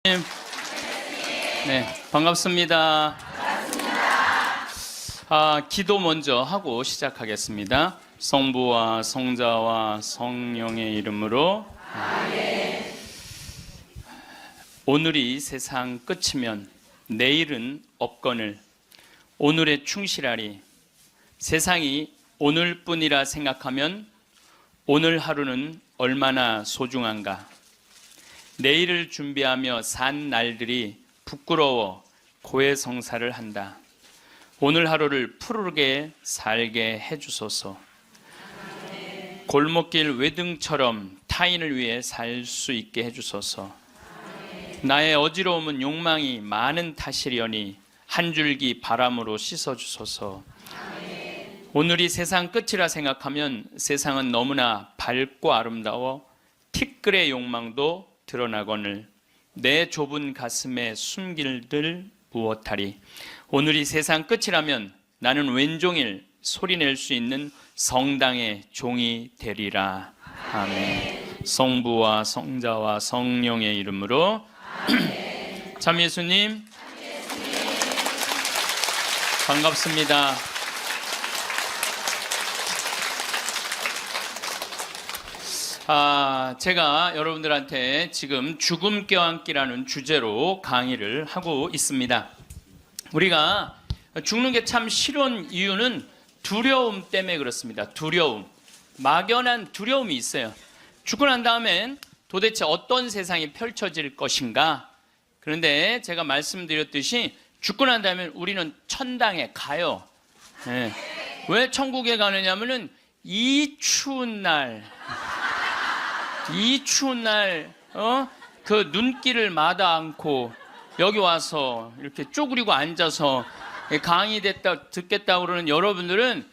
네, 반갑습니다. 기도 먼저 하고 시작하겠습니다. 성부와 성자와 성령의 이름으로 아멘. 오늘이 세상 끝이면 내일은 없거늘 오늘에 충실하리. 세상이 오늘뿐이라 생각하면 오늘 하루는 얼마나 소중한가. 내일을 준비하며 산 날들이 부끄러워 고해성사를 한다. 오늘 하루를 푸르게 살게 해주소서. 골목길 외등처럼 타인을 위해 살 수 있게 해주소서. 나의 어지러움은 욕망이 많은 탓이려니 한 줄기 바람으로 씻어주소서. 오늘이 세상 끝이라 생각하면 세상은 너무나 밝고 아름다워 티끌의 욕망도 드러나거늘 내 좁은 가슴에 숨길들 무엇하리. 오늘이 세상 끝이라면 나는 왼종일 소리낼 수 있는 성당의 종이 되리라. 아멘. 성부와 성자와 성령의 이름으로 참 예수님 반갑습니다. 제가 여러분들한테 지금 죽음 껴안기라는 주제로 강의를 하고 있습니다. 우리가 죽는 게 참 싫은 이유는 두려움 때문에 그렇습니다. 두려움, 막연한 두려움이 있어요. 죽고 난 다음엔 도대체 어떤 세상이 펼쳐질 것인가. 그런데 제가 말씀드렸듯이 죽고 난 다음엔 우리는 천당에 가요. 네. 왜 천국에 가느냐면은 이 추운 날 그 눈길을 마다 않고 여기 와서 이렇게 쪼그리고 앉아서 강의 듣겠다고 그러는 여러분들은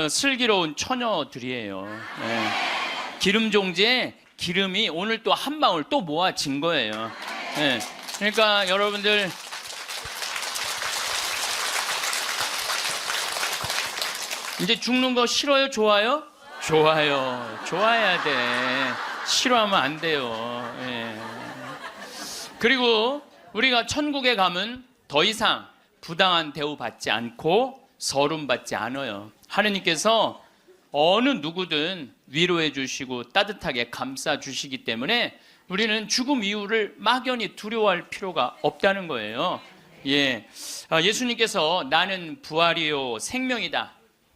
슬기로운 처녀들이에요. 네. 기름 종지에 기름이 오늘 또 한 방울 또 모아진 거예요. 네. 그러니까 여러분들 이제 죽는 거 싫어요? 좋아요? 좋아요. 좋아야 돼. 싫어하면 안 돼요. 예. 그리고 우리가 천국에 가면 더 이상 부당한 대우 받지 않고 서름 받지 않아요. 하느님께서 어느 누구든 위로해 주시고 따뜻하게 감싸 주시기 때문에 우리는 죽음 이후를 막연히 두려워할 필요가 없다는 거예요. 예. 예수님께서 나는 부활이요 생명이다.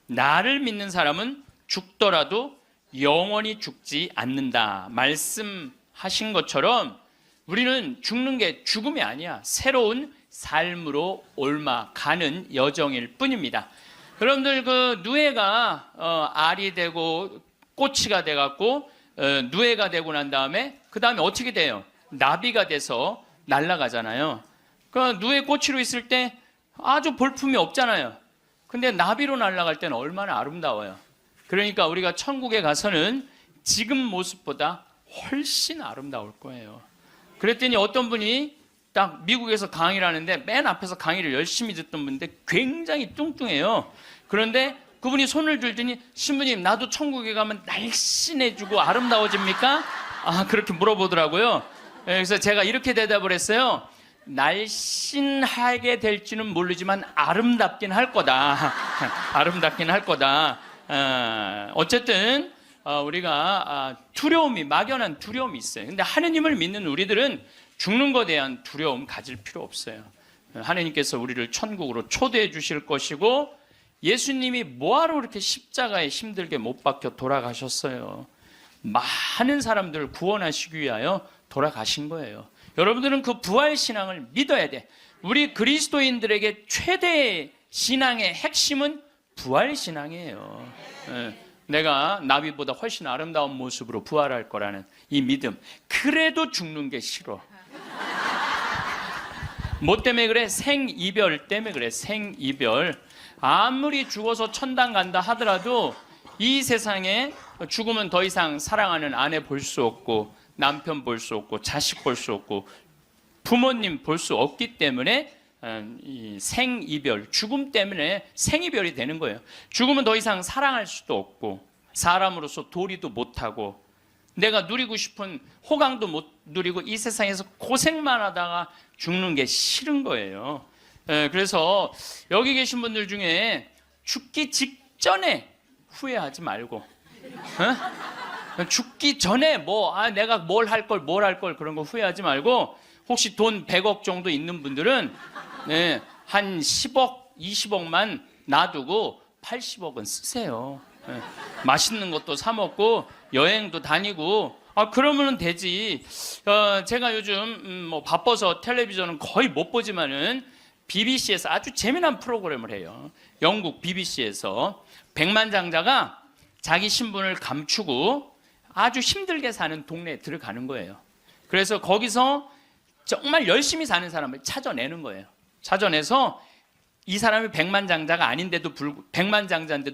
나를 믿는 사람은 죽더라도 영원히 죽지 않는다 말씀하신 것처럼 우리는 죽는 게 죽음이 아니야. 새로운 삶으로 옮아가는 여정일 뿐입니다. 여러분들 그 누에가 알이 되고 꼬치가 돼갖고 누에가 되고 난 다음에 그 다음에 어떻게 돼요? 나비가 돼서 날아가잖아요. 그 누에 꼬치로 있을 때 아주 볼품이 없잖아요. 근데 나비로 날아갈 때는 얼마나 아름다워요. 그러니까 우리가 천국에 가서는 지금 모습보다 훨씬 아름다울 거예요. 그랬더니 어떤 분이 딱 미국에서 강의를 하는데 맨 앞에서 강의를 열심히 듣던 분인데 굉장히 뚱뚱해요. 그런데 그분이 손을 들더니 신부님 나도 천국에 가면 날씬해지고 아름다워집니까? 그렇게 물어보더라고요. 그래서 제가 이렇게 대답을 했어요. 날씬하게 될지는 모르지만 아름답긴 할 거다. 아름답긴 할 거다. 어쨌든 우리가 두려움이 막연한 두려움이 있어요. 근데 하느님을 믿는 우리들은 죽는 것에 대한 두려움 가질 필요 없어요. 하느님께서 우리를 천국으로 초대해 주실 것이고 예수님이 뭐하러 그렇게 십자가에 힘들게 못 박혀 돌아가셨어요. 많은 사람들을 구원하시기 위하여 돌아가신 거예요. 여러분들은 그 부활신앙을 믿어야 돼. 우리 그리스도인들에게 최대의 신앙의 핵심은 부활신앙이에요. 내가 나비보다 훨씬 아름다운 모습으로 부활할 거라는 이 믿음. 그래도 죽는 게 싫어. 뭐 때문에 그래? 생이별 때문에 그래. 생이별. 아무리 죽어서 천당 간다 하더라도 이 세상에 죽으면 더 이상 사랑하는 아내 볼 수 없고 남편 볼 수 없고 자식 볼 수 없고 부모님 볼 수 없기 때문에 이 생이별, 죽음 때문에 생이별이 되는 거예요. 죽으면 더 이상 사랑할 수도 없고 사람으로서 도리도 못하고 내가 누리고 싶은 호강도 못 누리고 이 세상에서 고생만 하다가 죽는 게 싫은 거예요. 그래서 여기 계신 분들 중에 죽기 직전에 후회하지 말고, 죽기 전에 내가 뭘 할 걸 그런 거 후회하지 말고, 혹시 돈 100억 정도 있는 분들은 한 10억, 20억만 놔두고 80억은 쓰세요. 맛있는 것도 사 먹고 여행도 다니고, 그러면 되지. 제가 요즘 바빠서 텔레비전은 거의 못 보지만은 BBC에서 아주 재미난 프로그램을 해요. 영국 BBC에서 백만장자가 자기 신분을 감추고 아주 힘들게 사는 동네에 들어가는 거예요. 그래서 거기서 정말 열심히 사는 사람을 찾아내는 거예요. 찾아내서 이 사람이 백만장자인데도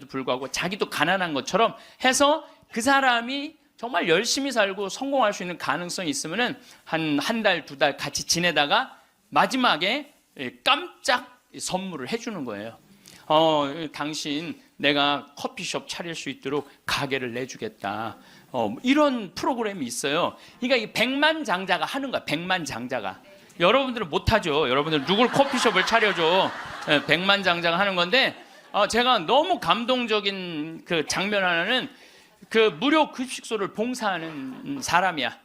불구하고 자기도 가난한 것처럼 해서 그 사람이 정말 열심히 살고 성공할 수 있는 가능성이 있으면은 한 달, 2달 같이 지내다가 마지막에 깜짝 선물을 해주는 거예요. 당신 내가 커피숍 차릴 수 있도록 가게를 내주겠다. 이런 프로그램이 있어요. 그러니까 이 백만장자가 하는 거야. 백만장자가. 여러분들은 못하죠. 여러분들 누굴 커피숍을 차려줘. 백만장자가 하는 건데, 제가 너무 감동적인 그 장면 하나는 그 무료 급식소를 봉사하는 사람이야.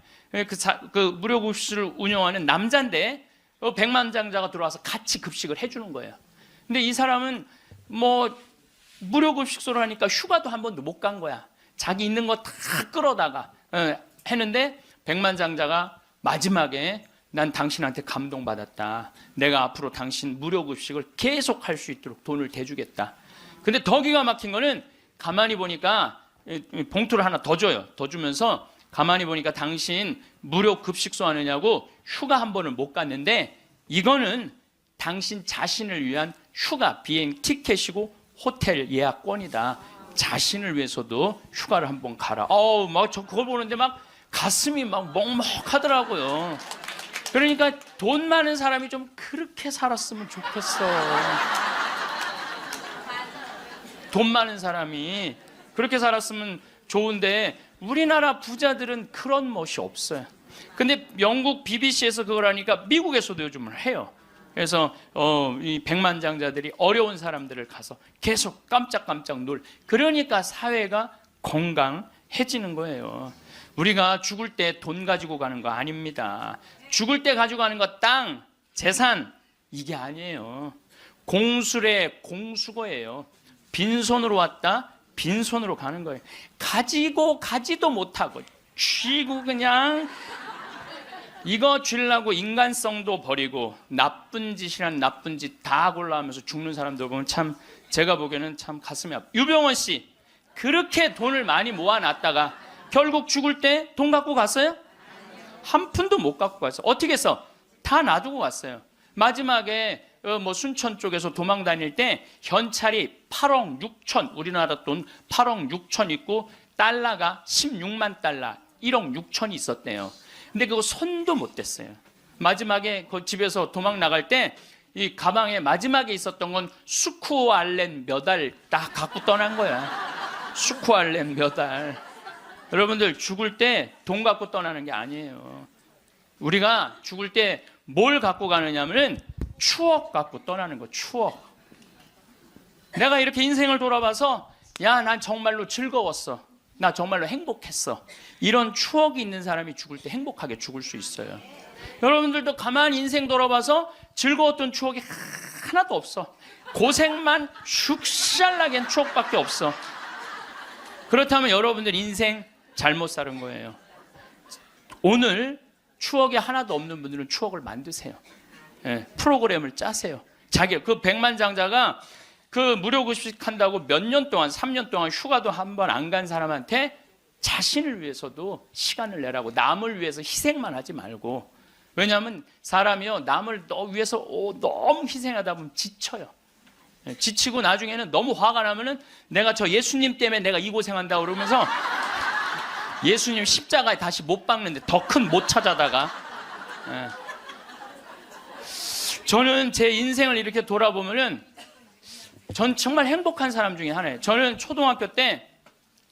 그 무료 급식소를 운영하는 남자인데 백만장자가 들어와서 같이 급식을 해주는 거예요. 근데 이 사람은 무료 급식소를 하니까 휴가도 한 번도 못 간 거야. 자기 있는 거 다 끌어다가 했는데 백만장자가 마지막에 난 당신한테 감동받았다. 내가 앞으로 당신 무료 급식을 계속 할 수 있도록 돈을 대주겠다. 근데 더 기가 막힌 거는 가만히 보니까 봉투를 하나 더 줘요. 더 주면서 가만히 보니까 당신 무료 급식소 하느냐고 휴가 한 번을 못 갔는데 이거는 당신 자신을 위한 휴가 비행 티켓이고 호텔 예약권이다. 자신을 위해서도 휴가를 한번 가라. 저 그걸 보는데 막 가슴이 막 먹먹하더라고요. 그러니까 돈 많은 사람이 좀 그렇게 살았으면 좋겠어. 돈 많은 사람이 그렇게 살았으면 좋은데 우리나라 부자들은 그런 멋이 없어요. 근데 영국 BBC에서 그걸 하니까 미국에서도 요즘은 해요. 그래서 이 백만장자들이 어려운 사람들을 가서 계속 깜짝깜짝 그러니까 사회가 건강해지는 거예요. 우리가 죽을 때 돈 가지고 가는 거 아닙니다. 죽을 때 가지고 가는 거 땅, 재산 이게 아니에요. 공술의 공수거예요. 빈손으로 왔다 빈손으로 가는 거예요. 가지도 못하고 쥐고 그냥 이거 주려고 인간성도 버리고 나쁜 짓이란 나쁜 짓 다 골라하면서 죽는 사람들 보면 참 제가 보기에는 참 가슴이 아파. 유병원 씨 그렇게 돈을 많이 모아놨다가 결국 죽을 때 돈 갖고 갔어요? 한 푼도 못 갖고 갔어요. 어떻게 했어? 다 놔두고 갔어요. 마지막에 순천 쪽에서 도망 다닐 때 현찰이 8억 6천 우리나라 돈 8억 6천 있고 달러가 16만 달러 1억 6천이 있었대요. 근데 그거 손도 못 댔어요. 마지막에 그 집에서 도망 나갈 때 이 가방에 마지막에 있었던 건 수쿠알렌 몇 알 딱 갖고 떠난 거야. 수쿠알렌 몇 알. 여러분들 죽을 때 돈 갖고 떠나는 게 아니에요. 우리가 죽을 때 뭘 갖고 가느냐면은 추억 갖고 떠나는 거. 추억. 내가 이렇게 인생을 돌아봐서 난 정말로 즐거웠어. 나 정말로 행복했어. 이런 추억이 있는 사람이 죽을 때 행복하게 죽을 수 있어요. 여러분들도 가만히 인생 돌아봐서 즐거웠던 추억이 하나도 없어. 고생만 슉샬나게 한 추억밖에 없어. 그렇다면 여러분들 인생 잘못 사는 거예요. 오늘 추억이 하나도 없는 분들은 추억을 만드세요. 프로그램을 짜세요. 그 백만장자가 그 무료 급식 한다고 몇 년 동안 3년 동안 휴가도 한 번 안 간 사람한테 자신을 위해서도 시간을 내라고. 남을 위해서 희생만 하지 말고. 왜냐하면 사람이요 남을 위해서 너무 희생하다 보면 지쳐요. 지치고 나중에는 너무 화가 나면은 내가 저 예수님 때문에 내가 이 고생한다 그러면서 예수님 십자가에 다시 못 박는데 더 큰 못 찾아다가. 저는 제 인생을 이렇게 돌아보면은 전 정말 행복한 사람 중에 하나예요. 저는 초등학교 때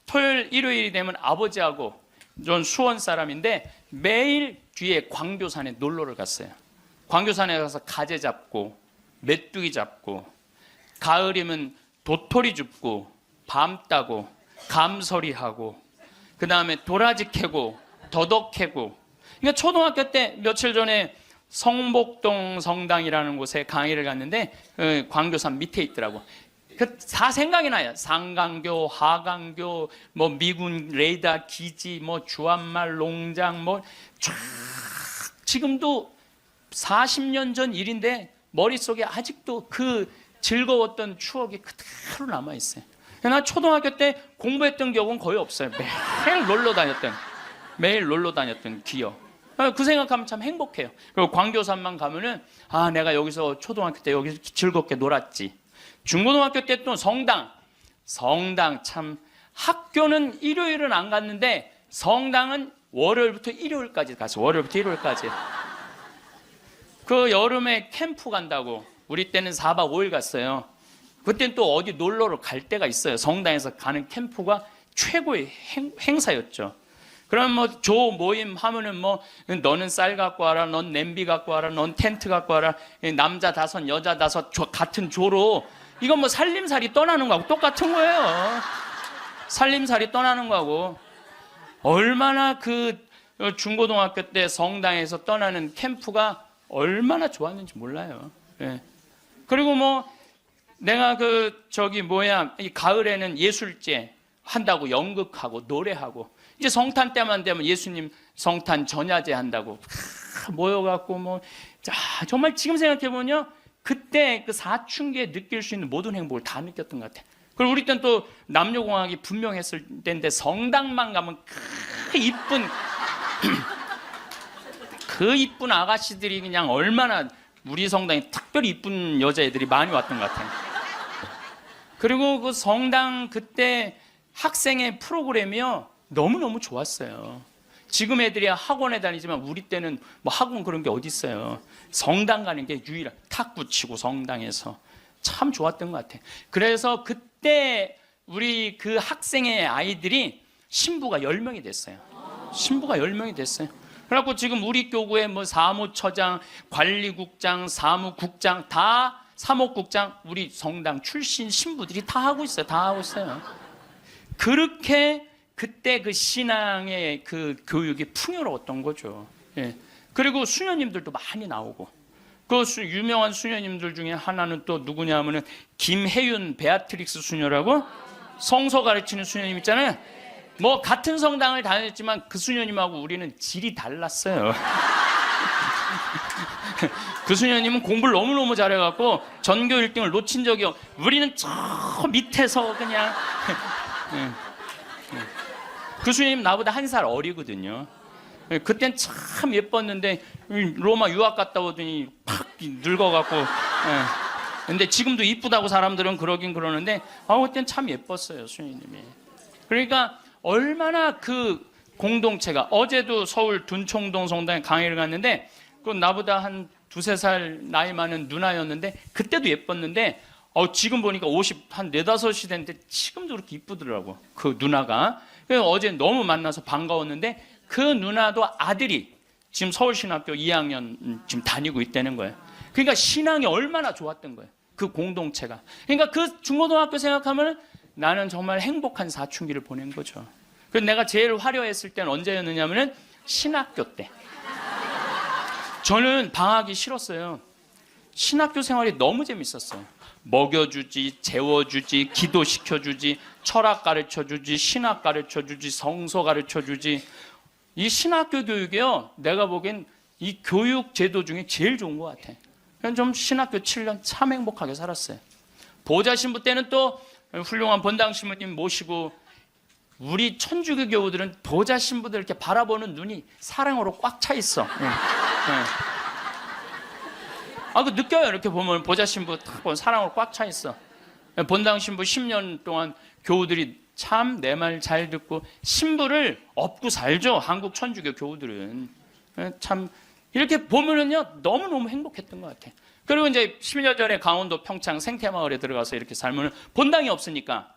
토요일, 일요일이 되면 아버지하고 전 수원 사람인데 매일 뒤에 광교산에 놀러를 갔어요. 광교산에 가서 가재 잡고 메뚜기 잡고 가을이면 도토리 줍고 밤 따고 감서리하고 그 다음에 도라지 캐고 더덕 캐고. 그러니까 초등학교 때 며칠 전에 성복동 성당이라는 곳에 강의를 갔는데 광교산 밑에 있더라고. 다 생각이 나요. 상강교, 하강교, 뭐 미군 레이더 기지, 뭐 주한말 농장, 뭐 쫙 지금도 40년 전 일인데 머릿속에 아직도 그 즐거웠던 추억이 그대로 남아 있어요. 나 초등학교 때 공부했던 기억은 거의 없어요. 매일 놀러 다녔던 기억. 그 생각하면 참 행복해요. 그리고 광교산만 가면은 내가 여기서 초등학교 때 여기서 즐겁게 놀았지. 중고등학교 때 또 성당 참 학교는 일요일은 안 갔는데 성당은 월요일부터 일요일까지 갔어. 월요일부터 일요일까지. 그 여름에 캠프 간다고 우리 때는 4박 5일 갔어요. 그때는 또 어디 놀러를 갈 때가 있어요. 성당에서 가는 캠프가 최고의 행사였죠. 그럼 뭐 조 모임 하면은 뭐 너는 쌀 갖고 와라, 넌 냄비 갖고 와라, 넌 텐트 갖고 와라, 남자 5 여자 5 같은 조로. 이건 뭐 살림살이 떠나는 거하고 똑같은 거예요. 살림살이 떠나는 거하고. 얼마나 그 중고등학교 때 성당에서 떠나는 캠프가 얼마나 좋았는지 몰라요. 예. 그리고 뭐 내가 이 가을에는 예술제 한다고 연극하고 노래하고, 이제 성탄 때만 되면 예수님 성탄 전야제 한다고 모여갖고 뭐 정말 지금 생각해보면 그때 그 사춘기에 느낄 수 있는 모든 행복을 다 느꼈던 것 같아. 그리고 우리 때는 또 남녀공학이 분명했을 때인데 성당만 가면 그 이쁜 아가씨들이 그냥 얼마나 우리 성당에 특별히 이쁜 여자애들이 많이 왔던 것 같아요. 그리고 그 성당 그때 학생의 프로그램이요 너무너무 좋았어요. 지금 애들이 학원에 다니지만 우리 때는 뭐 학원 그런 게 어디 있어요. 성당 가는 게 유일한, 탁구 치고 성당에서 참 좋았던 것 같아. 그래서 그때 우리 그 학생의 아이들이 신부가 10명이 됐어요. 신부가 10명이 됐어요. 그래갖고 지금 우리 교구에 뭐 사무처장, 관리국장, 사무국장, 다 사목국장, 우리 성당 출신 신부들이 다 하고 있어요. 다 하고 있어요. 그렇게 그때 그 신앙의 그 교육이 풍요로웠던 거죠. 예. 그리고 수녀님들도 많이 나오고, 그 유명한 수녀님들 중에 하나는 또 누구냐 하면은 김혜윤 베아트릭스 수녀라고 성서 가르치는 수녀님 있잖아요. 뭐 같은 성당을 다녔지만 그 수녀님하고 우리는 질이 달랐어요. 그 수녀님은 공부를 너무너무 잘해갖고 전교 1등을 놓친 적이 우리는 저 밑에서 그냥 그 수녀님 나보다 1살 어리거든요. 그땐 참 예뻤는데 로마 유학 갔다 오더니 팍 늙어갖고. 근데 지금도 이쁘다고 사람들은 그러긴 그러는데 그땐 참 예뻤어요 수녀님이. 그러니까 얼마나 그 공동체가, 어제도 서울 둔총동 성당에 강의를 갔는데 그 나보다 한 2-3살 나이 많은 누나였는데 그때도 예뻤는데 지금 보니까 50, 한 4-5이 됐는데 지금도 그렇게 이쁘더라고 그 누나가. 그래서 어제 너무 만나서 반가웠는데 그 누나도 아들이 지금 서울신학교 2학년 지금 다니고 있다는 거예요. 그러니까 신앙이 얼마나 좋았던 거예요. 그 공동체가. 그러니까 그 중고등학교 생각하면 나는 정말 행복한 사춘기를 보낸 거죠. 그래서 내가 제일 화려했을 때는 언제였느냐면은 신학교 때. 저는 방학이 싫었어요. 신학교 생활이 너무 재밌었어요. 먹여주지, 재워주지, 기도시켜주지, 철학 가르쳐주지, 신학 가르쳐주지, 성서 가르쳐주지. 이 신학교 교육이요, 내가 보기엔 이 교육 제도 중에 제일 좋은 것 같아. 그냥 좀 신학교 7년 참 행복하게 살았어요. 보좌 신부 때는 또 훌륭한 본당 신부님 모시고, 우리 천주교 교우들은 보좌 신부들 이렇게 바라보는 눈이 사랑으로 꽉 차 있어. 그 느껴요. 이렇게 보면 보좌 신부 딱 보면 사랑으로 꽉 차 있어. 본당 신부 10년 동안 교우들이 참 내 말 잘 듣고 신부를 업고 살죠. 한국 천주교 교우들은. 참 이렇게 보면은요 너무너무 행복했던 것 같아. 그리고 이제 10년 전에 강원도 평창 생태마을에 들어가서 이렇게 살면 본당이 없으니까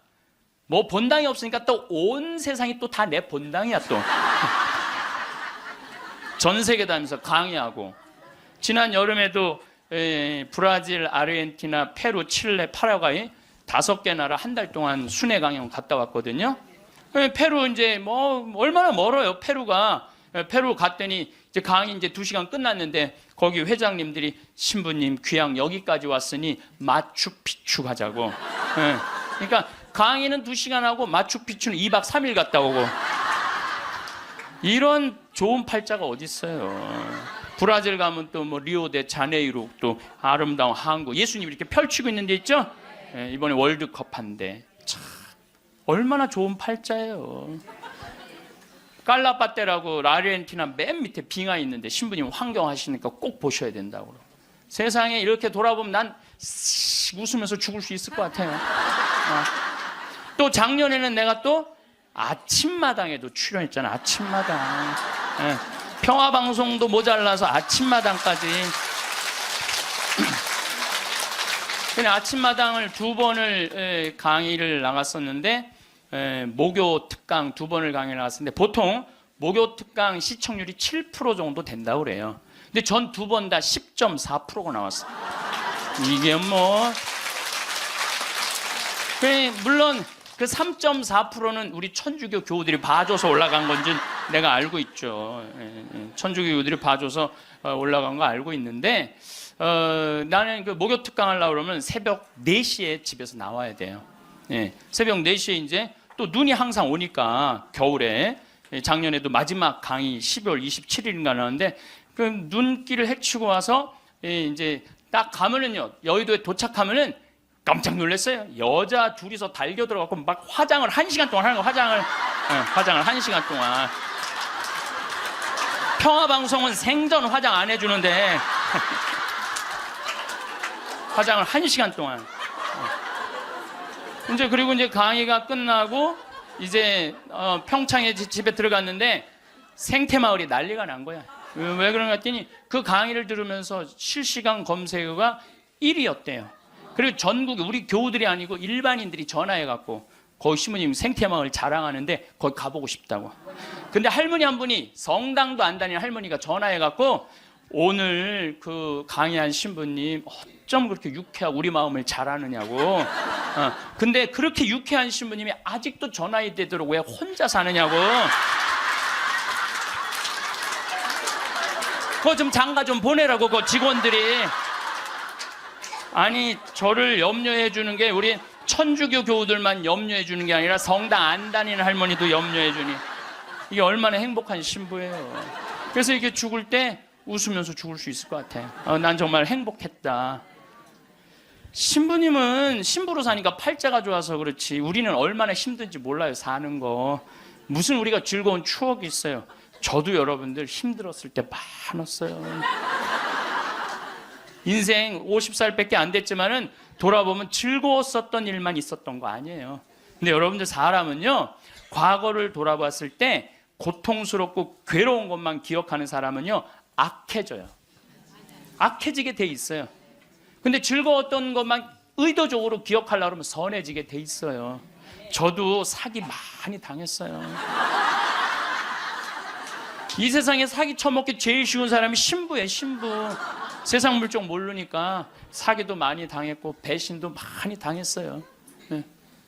뭐 본당이 없으니까 또 온 세상이 또 다 내 본당이야 또. 전 세계 다니면서 강의하고. 지난 여름에도 브라질, 아르헨티나, 페루, 칠레, 파라과이 5개 나라 한 달 동안 순회 강연 갔다 왔거든요. 페루 이제 뭐 얼마나 멀어요 페루가. 페루 갔더니 이제 강의 이제 2시간 끝났는데 거기 회장님들이 신부님 귀양 여기까지 왔으니 마추픽추 가자고. 그러니까 강의는 2시간 하고 마추픽추는 2박 3일 갔다 오고. 이런 좋은 팔자가 어디 있어요. 브라질 가면 또 뭐 리오데자네이루 또 아름다운 항구 예수님 이렇게 펼치고 있는 데 있죠. 이번에 월드컵 한대. 참 얼마나 좋은 팔자예요. 깔라파테라고 아르헨티나 맨 밑에 빙하 있는데 신부님 환경하시니까 꼭 보셔야 된다고. 세상에 이렇게 돌아보면 난 웃으면서 죽을 수 있을 것 같아요. 또 작년에는 내가 또 아침마당에도 출연했잖아. 아침마당. 평화방송도 모자라서 아침마당까지. 그냥 아침마당을 2번을 강의를 나갔었는데 목요 특강 2번을 강의를 나갔었는데 보통 목요 특강 시청률이 7% 정도 된다고 그래요. 근데 전 2번 다 10.4%가 나왔어요. 이게 뭐 물론 그 3.4%는 우리 천주교 교우들이 봐줘서 올라간 건지 내가 알고 있죠. 천주교 교우들이 봐줘서 올라간 거 알고 있는데 나는 그 목요 특강 하려고 그러면 새벽 4시에 집에서 나와야 돼요. 새벽 4시에 이제 또 눈이 항상 오니까 겨울에 작년에도 마지막 강의 12월 27일인가 나왔는데 그 눈길을 헤치고 와서 이제 딱 가면은요 여의도에 도착하면은 깜짝 놀랐어요. 여자 둘이서 달겨 들어가고 막 화장을 1시간 동안 하는 거. 화장을 1시간 동안. 평화방송은 생전 화장 안 해주는데 화장을 1시간 동안. 이제 그리고 이제 강의가 끝나고 이제 평창에 집에 들어갔는데 생태마을이 난리가 난 거야. 왜 그런가 했더니 그 강의를 들으면서 실시간 검색어가 1위였대요. 그리고 전국에 우리 교우들이 아니고 일반인들이 전화해갖고 거기 신부님 생태마을 자랑하는데 거기 가보고 싶다고. 근데 할머니 한 분이 성당도 안 다니는 할머니가 전화해갖고 오늘 그 강의한 신부님 어쩜 그렇게 유쾌하고 우리 마음을 잘 아느냐고. 근데 그렇게 유쾌한 신부님이 아직도 전화해 되도록 왜 혼자 사느냐고. 그거 좀 장가 좀 보내라고 그 직원들이. 아니 저를 염려해 주는 게 우리 천주교 교우들만 염려해 주는 게 아니라 성당 안 다니는 할머니도 염려해 주니 이게 얼마나 행복한 신부예요. 그래서 이렇게 죽을 때 웃으면서 죽을 수 있을 것 같아요. 난 정말 행복했다. 신부님은 신부로 사니까 팔자가 좋아서 그렇지 우리는 얼마나 힘든지 몰라요. 사는 거. 무슨 우리가 즐거운 추억이 있어요. 저도 여러분들 힘들었을 때 많았어요. 인생 50살밖에 안 됐지만은 돌아보면 즐거웠었던 일만 있었던 거 아니에요. 근데 여러분들 사람은요 과거를 돌아봤을 때 고통스럽고 괴로운 것만 기억하는 사람은요 악해져요. 악해지게 돼 있어요. 근데 즐거웠던 것만 의도적으로 기억하려고 하면 선해지게 돼 있어요. 저도 사기 많이 당했어요. 이 세상에 사기 쳐먹기 제일 쉬운 사람이 신부예요. 신부. 세상 물정 모르니까 사기도 많이 당했고 배신도 많이 당했어요.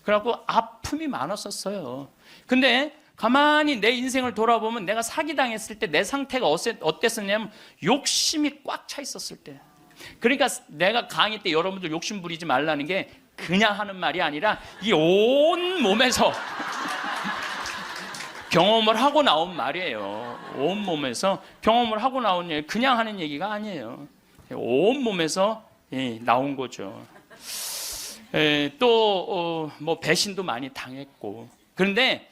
그래갖고 아픔이 많았었어요. 근데 가만히 내 인생을 돌아보면 내가 사기당했을 때 내 상태가 어땠었냐면 욕심이 꽉 차 있었을 때. 그러니까 내가 강의 때 여러분들 욕심 부리지 말라는 게 그냥 하는 말이 아니라 이 온 몸에서 경험을 하고 나온 말이에요. 온 몸에서 경험을 하고 나온 얘기, 그냥 하는 얘기가 아니에요. 온 몸에서 나온 거죠. 또 뭐 배신도 많이 당했고. 그런데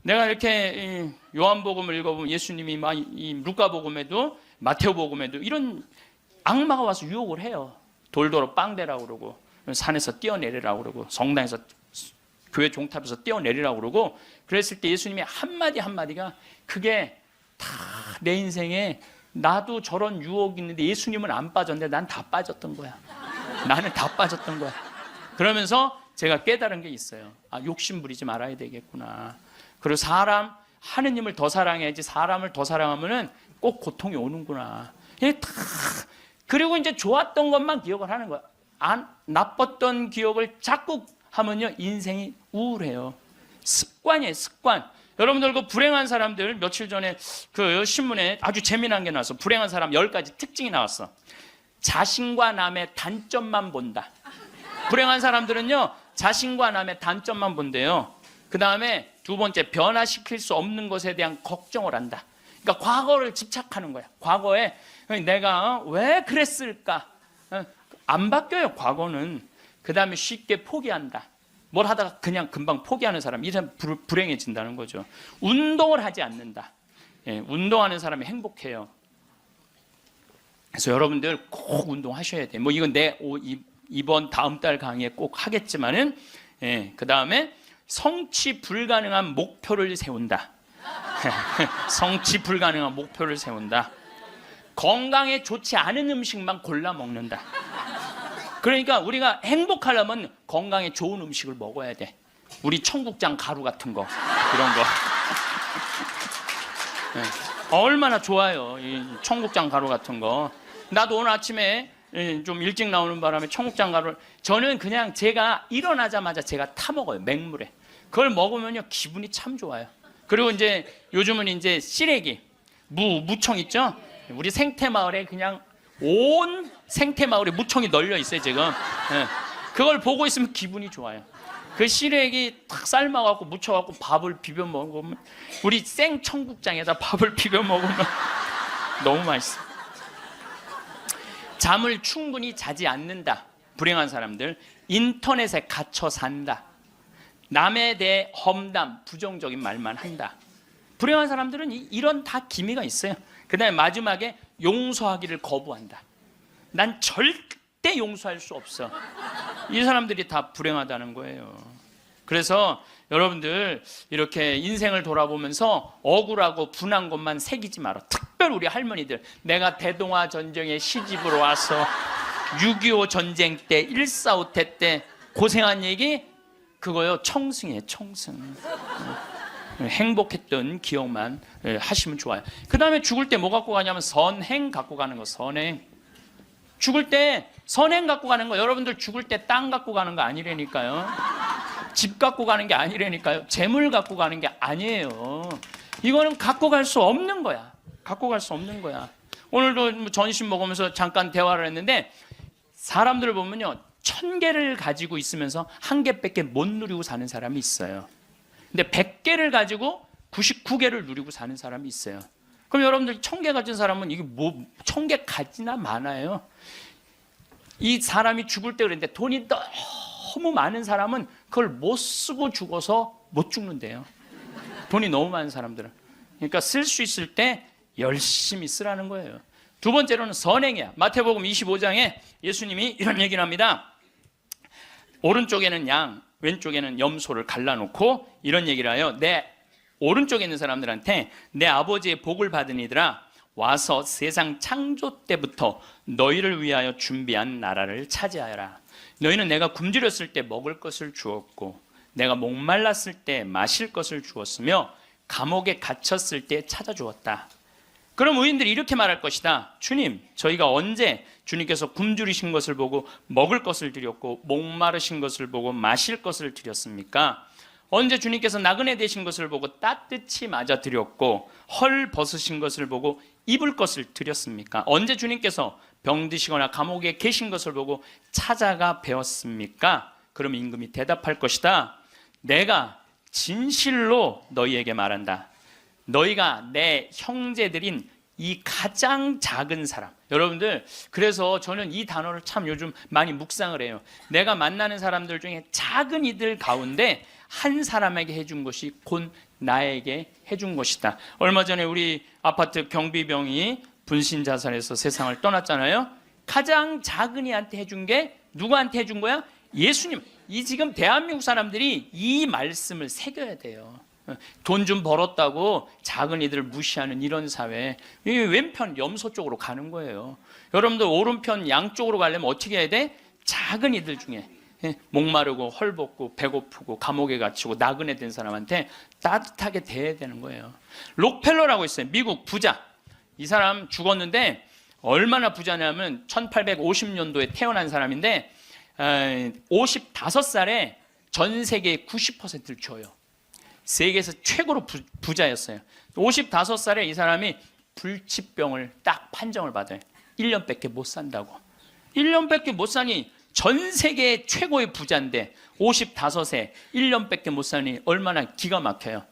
내가 이렇게 요한복음을 읽어보면 예수님이 이 루카복음에도 마테오복음에도 이런 악마가 와서 유혹을 해요. 돌도로 빵대라고 그러고 산에서 뛰어내리라고 그러고 성당에서 교회 종탑에서 뛰어내리라고 그러고 그랬을 때 예수님이 한마디 한마디가 그게 다 내 인생에 나도 저런 유혹이 있는데 예수님은 안 빠졌는데 난 다 빠졌던 거야. 나는 다 빠졌던 거야. 그러면서 제가 깨달은 게 있어요. 욕심 부리지 말아야 되겠구나. 그리고 하느님을 더 사랑해야지 사람을 더 사랑하면은 꼭 고통이 오는구나. 그리고 이제 좋았던 것만 기억을 하는 거야. 나빴던 기억을 자꾸 하면요, 인생이 우울해요. 습관이에요, 습관. 여러분들 그 불행한 사람들, 며칠 전에 그 신문에 아주 재미난 게 나왔어. 불행한 사람 10가지 특징이 나왔어. 자신과 남의 단점만 본다. 불행한 사람들은요, 자신과 남의 단점만 본대요. 그 다음에 두 번째, 변화시킬 수 없는 것에 대한 걱정을 한다. 그러니까 과거를 집착하는 거야. 과거에 내가 왜 그랬을까? 안 바뀌어요, 과거는. 그 다음에 쉽게 포기한다. 뭘 하다가 그냥 금방 포기하는 사람, 이 사람 불행해진다는 거죠. 운동을 하지 않는다. 운동하는 사람이 행복해요. 그래서 여러분들 꼭 운동하셔야 돼요. 뭐 이건 이번 다음 달 강의에 꼭 하겠지만은, 그 다음에 성취 불가능한 목표를 세운다. 성취 불가능한 목표를 세운다. 건강에 좋지 않은 음식만 골라 먹는다. 그러니까 우리가 행복하려면 건강에 좋은 음식을 먹어야 돼. 우리 청국장 가루 같은 거, 이런 거. 얼마나 좋아요, 이 청국장 가루 같은 거. 나도 오늘 아침에 좀 일찍 나오는 바람에 청국장 가루를, 저는 그냥 제가 일어나자마자 제가 타 먹어요, 맹물에. 그걸 먹으면요, 기분이 참 좋아요. 그리고 이제 요즘은 이제 시래기, 무청 있죠? 우리 생태마을에 그냥 온 생태마을에 무청이 널려 있어요, 지금. 그걸 보고 있으면 기분이 좋아요. 그 시래기 탁 삶아갖고 무쳐갖고 밥을 비벼 먹으면, 우리 생청국장에다 밥을 비벼 먹으면 너무 맛있어. 잠을 충분히 자지 않는다. 불행한 사람들. 인터넷에 갇혀 산다. 남에 대해 험담, 부정적인 말만 한다. 불행한 사람들은 이런 다 기미가 있어요. 그 다음에 마지막에 용서하기를 거부한다. 난 절대 용서할 수 없어. 이 사람들이 다 불행하다는 거예요. 그래서 여러분들 이렇게 인생을 돌아보면서 억울하고 분한 것만 새기지 마라. 특별히 우리 할머니들, 내가 대동아 전쟁에 시집으로 와서 6.25 전쟁 때 1.4.5태 때 고생한 얘기, 그거요, 청승이에요, 청승. 행복했던 기억만 하시면 좋아요. 그 다음에 죽을 때 뭐 갖고 가냐면 선행 갖고 가는 거. 선행. 죽을 때 선행 갖고 가는 거. 여러분들 죽을 때 땅 갖고 가는 거 아니라니까요. 집 갖고 가는 게 아니라니까요. 재물 갖고 가는 게 아니에요. 이거는 갖고 갈 수 없는 거야. 갖고 갈 수 없는 거야. 오늘도 전심 먹으면서 잠깐 대화를 했는데, 사람들을 보면요, 1000개를 가지고 있으면서 1개밖에 못 누리고 사는 사람이 있어요. 근데 100개를 가지고 99개를 누리고 사는 사람이 있어요. 그럼 여러분들 1000개 가진 사람은 이게 뭐 1000개 가지나 많아요. 이 사람이 죽을 때 그랬는데, 돈이 너무 많은 사람은 그걸 못 쓰고 죽어서 못 죽는데요. 돈이 너무 많은 사람들은. 그러니까 쓸 수 있을 때 열심히 쓰라는 거예요. 두 번째로는 선행이야. 마태복음 25장에 예수님이 이런 얘기를 합니다. 오른쪽에는 양, 왼쪽에는 염소를 갈라놓고 이런 얘기를 해요. 내 오른쪽에 있는 사람들한테, 내 아버지의 복을 받은 이들아, 와서 세상 창조 때부터 너희를 위하여 준비한 나라를 차지하여라. 너희는 내가 굶주렸을 때 먹을 것을 주었고, 내가 목말랐을 때 마실 것을 주었으며, 감옥에 갇혔을 때 찾아주었다. 그럼 의인들이 이렇게 말할 것이다. 주님, 저희가 언제 주님께서 굶주리신 것을 보고 먹을 것을 드렸고, 목마르신 것을 보고 마실 것을 드렸습니까? 언제 주님께서 나그네 되신 것을 보고 따뜻히 맞아 드렸고, 헐 벗으신 것을 보고 입을 것을 드렸습니까? 언제 주님께서 병드시거나 감옥에 계신 것을 보고 찾아가 배웠습니까? 그럼 임금이 대답할 것이다. 내가 진실로 너희에게 말한다. 너희가 내 형제들인 이 가장 작은 사람. 여러분들, 그래서 저는 이 단어를 참 요즘 많이 묵상을 해요. 내가 만나는 사람들 중에 작은 이들 가운데 한 사람에게 해준 것이 곧 나에게 해준 것이다. 얼마 전에 우리 아파트 경비병이 분신 자살해서 세상을 떠났잖아요. 가장 작은 이한테 해준 게 누구한테 해준 거야? 예수님. 이 지금 대한민국 사람들이 이 말씀을 새겨야 돼요. 돈 좀 벌었다고 작은 이들을 무시하는 이런 사회, 이 왼편 염소 쪽으로 가는 거예요. 여러분들 오른편 양쪽으로 가려면 어떻게 해야 돼? 작은 이들 중에 목마르고 헐벗고 배고프고 감옥에 갇히고 나그네 된 사람한테 따뜻하게 대해야 되는 거예요. 록펠러라고 있어요. 미국 부자. 이 사람 죽었는데 얼마나 부자냐면 1850년도에 태어난 사람인데 55살에 전 세계의 90%를 줘요. 세계에서 최고로 부자였어요. 55살에 이 사람이 불치병을 딱 판정을 받아요. 1년밖에 못 산다고. 1년밖에 못 사니 전 세계 최고의 부자인데 55세 1년밖에 못 사니 얼마나 기가 막혀요.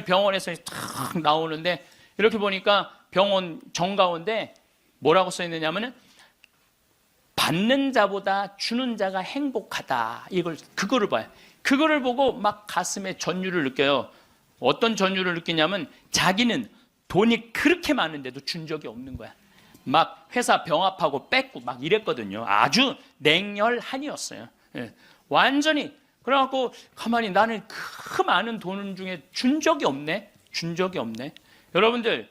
병원에서 탁 나오는데 이렇게 보니까 병원 정가운데 뭐라고 써 있느냐면은 받는 자보다 주는 자가 행복하다. 그거를 봐요. 그거를 보고 막 가슴에 전율을 느껴요. 어떤 전율을 느끼냐면 자기는 돈이 그렇게 많은데도 준 적이 없는 거야. 막 회사 병합하고 뺏고 막 이랬거든요. 아주 냉혈한이었어요. 예. 완전히. 그래갖고 가만히 나는 그 많은 돈 중에 준 적이 없네. 준 적이 없네. 여러분들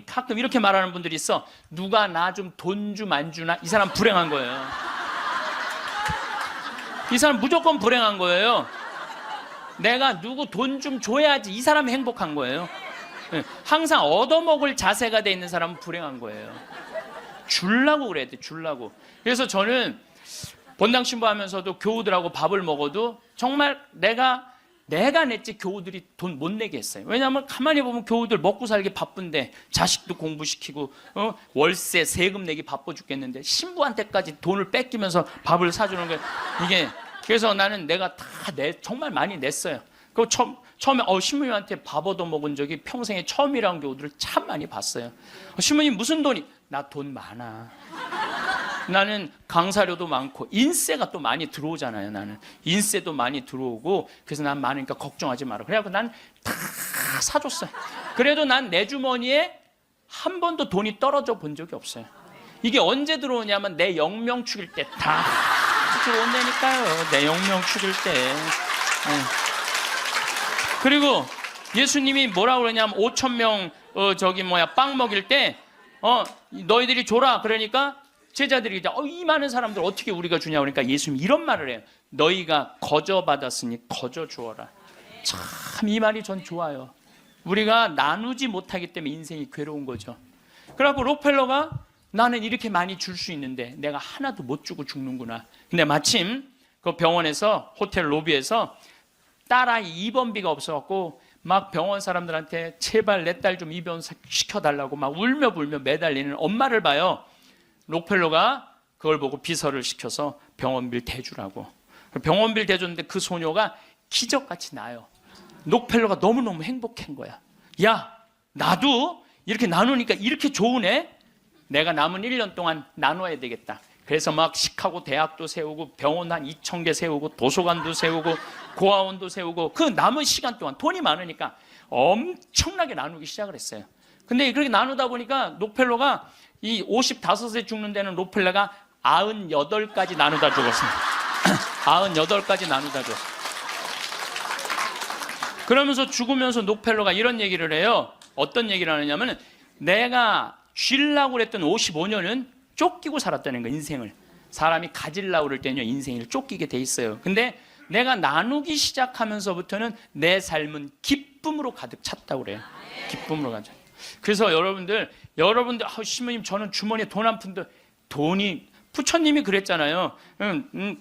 가끔 이렇게 말하는 분들이 있어. 누가 나 좀 돈 좀 안 주나? 이 사람 불행한 거예요. 이 사람 무조건 불행한 거예요. 내가 누구 돈 좀 줘야지 이 사람이 행복한 거예요. 항상 얻어먹을 자세가 돼 있는 사람은 불행한 거예요. 주려고 그래야 돼. 주려고. 그래서 저는 본당 신부하면서도 교우들하고 밥을 먹어도 정말 내가 냈지 교우들이 돈 못 내게 했어요. 왜냐하면 가만히 보면 교우들 먹고 살기 바쁜데 자식도 공부시키고 월세 세금 내기 바빠 죽겠는데 신부한테까지 돈을 뺏기면서 밥을 사주는 게 이게. 그래서 나는 내가 정말 많이 냈어요. 그 처음에 신부님한테 밥 얻어 먹은 적이 평생에 처음이라는 교우들을 참 많이 봤어요. 신부님 무슨 돈이? 나 돈 많아. 나는 강사료도 많고 인세가 또 많이 들어오잖아요. 나는 인세도 많이 들어오고 그래서 난 많으니까 걱정하지 마라. 그래갖고 난 다 사줬어요. 그래도 난 내 주머니에 한 번도 돈이 떨어져 본 적이 없어요. 이게 언제 들어오냐면 내 영명 축일 때 다 들어온다니까요. 내 영명 축일 때. 그리고 예수님이 뭐라고 그러냐면 5,000명 빵 먹일 때 너희들이 줘라. 그러니까 제자들이 이 많은 사람들 어떻게 우리가 주냐 그러니까 예수님이 이런 말을 해요. 너희가 거저 받았으니 거저 주어라. 참 이 말이 전 좋아요. 우리가 나누지 못하기 때문에 인생이 괴로운 거죠. 그래갖고 록펠러가 나는 이렇게 많이 줄 수 있는데 내가 하나도 못 주고 죽는구나. 근데 마침 그 병원에서 호텔 로비에서 딸아이 입원비가 없어갖고 막 병원 사람들한테 제발 내 딸 좀 입원 시켜달라고 막 울며 불며 매달리는 엄마를 봐요. 록펠러가 그걸 보고 비서를 시켜서 병원비를 대주라고. 병원비를 대줬는데 그 소녀가 기적같이 나요. 록펠러가 너무너무 행복한 거야. 야, 나도 이렇게 나누니까 이렇게 좋으네. 내가 남은 1년 동안 나눠야 되겠다. 그래서 막 시카고 대학도 세우고 병원 한 2,000개 세우고 도서관도 세우고 고아원도 세우고 그 남은 시간 동안 돈이 많으니까 엄청나게 나누기 시작을 했어요. 근데 그렇게 나누다 보니까 록펠러가 이 55세 죽는 데는 록펠러가 98까지 나누다 죽었습니다. 98까지 나누다 죽었어요. 그러면서 죽으면서 록펠러가 이런 얘기를 해요. 어떤 얘기를 하느냐면 내가 쉬려고 그랬던 55년은 쫓기고 살았다는 거예요. 인생을. 사람이 가지려고 그럴 때는요 인생을 쫓기게 돼 있어요. 근데 내가 나누기 시작하면서부터는 내 삶은 기쁨으로 가득 찼다고 그래요. 기쁨으로 가득. 그래서 여러분들 신부님 저는 주머니에 돈 한 푼도 돈이 부처님이 그랬잖아요.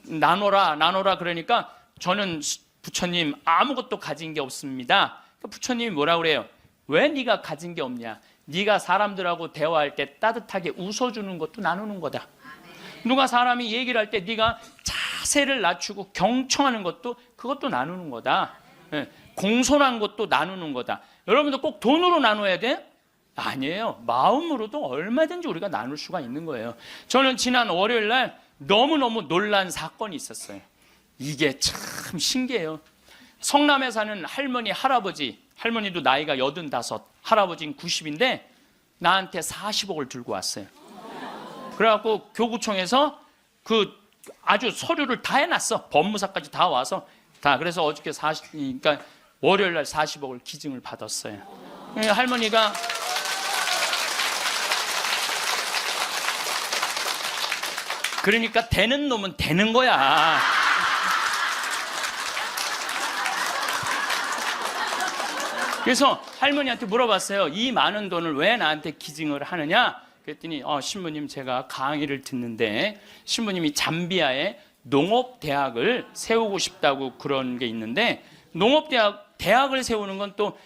나눠라 그러니까 저는 부처님 아무것도 가진 게 없습니다. 부처님이 뭐라고 그래요? 왜 네가 가진 게 없냐? 네가 사람들하고 대화할 때 따뜻하게 웃어주는 것도 나누는 거다. 누가 사람이 얘기를 할 때 네가 자세를 낮추고 경청하는 것도 그것도 나누는 거다. 공손한 것도 나누는 거다. 여러분도 꼭 돈으로 나눠야 돼? 아니에요. 마음으로도 얼마든지 우리가 나눌 수가 있는 거예요. 저는 지난 월요일 날 너무너무 놀란 사건이 있었어요. 이게 참 신기해요. 성남에 사는 할머니, 할머니도 나이가 85, 할아버지는 90인데 나한테 40억을 들고 왔어요. 그래갖고 교구청에서 아주 서류를 다 해놨어. 법무사까지 다 와서 다. 그래서 어저께 그러니까 월요일 날 40억을 기증을 받았어요. 할머니가 그러니까 되는 놈은 되는 거야. 그래서 할머니한테 물어봤어요. 이 많은 돈을 왜 나한테 기증을 하느냐? 그랬더니 신부님, 제가 강의를 듣는데 신부님이 잠비아에 농업대학을 세우고 싶다고 그런 게 있는데, 대학을 세우는 건 또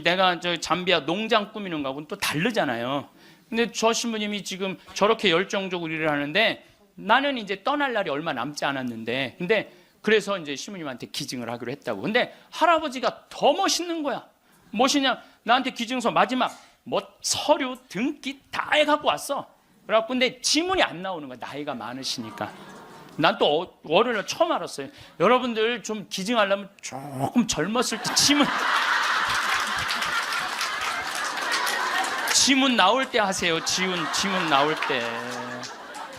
내가 저 잠비아 농장 꾸미는 거하고는 또 다르잖아요. 근데 저 신부님이 지금 저렇게 열정적으로 일을 하는데 나는 이제 떠날 날이 얼마 남지 않았는데, 근데 그래서 이제 신부님한테 기증을 하기로 했다고. 근데 할아버지가 더 멋있는 거야. 멋있냐? 나한테 기증서 마지막 서류 등기 다 해갖고 왔어. 그래갖고 근데 지문이 안 나오는 거야. 나이가 많으시니까. 난 또 월요일날 처음 알았어요. 여러분들 좀 기증하려면 조금 젊었을 때 지문 나올 때 하세요. 지문 나올 때.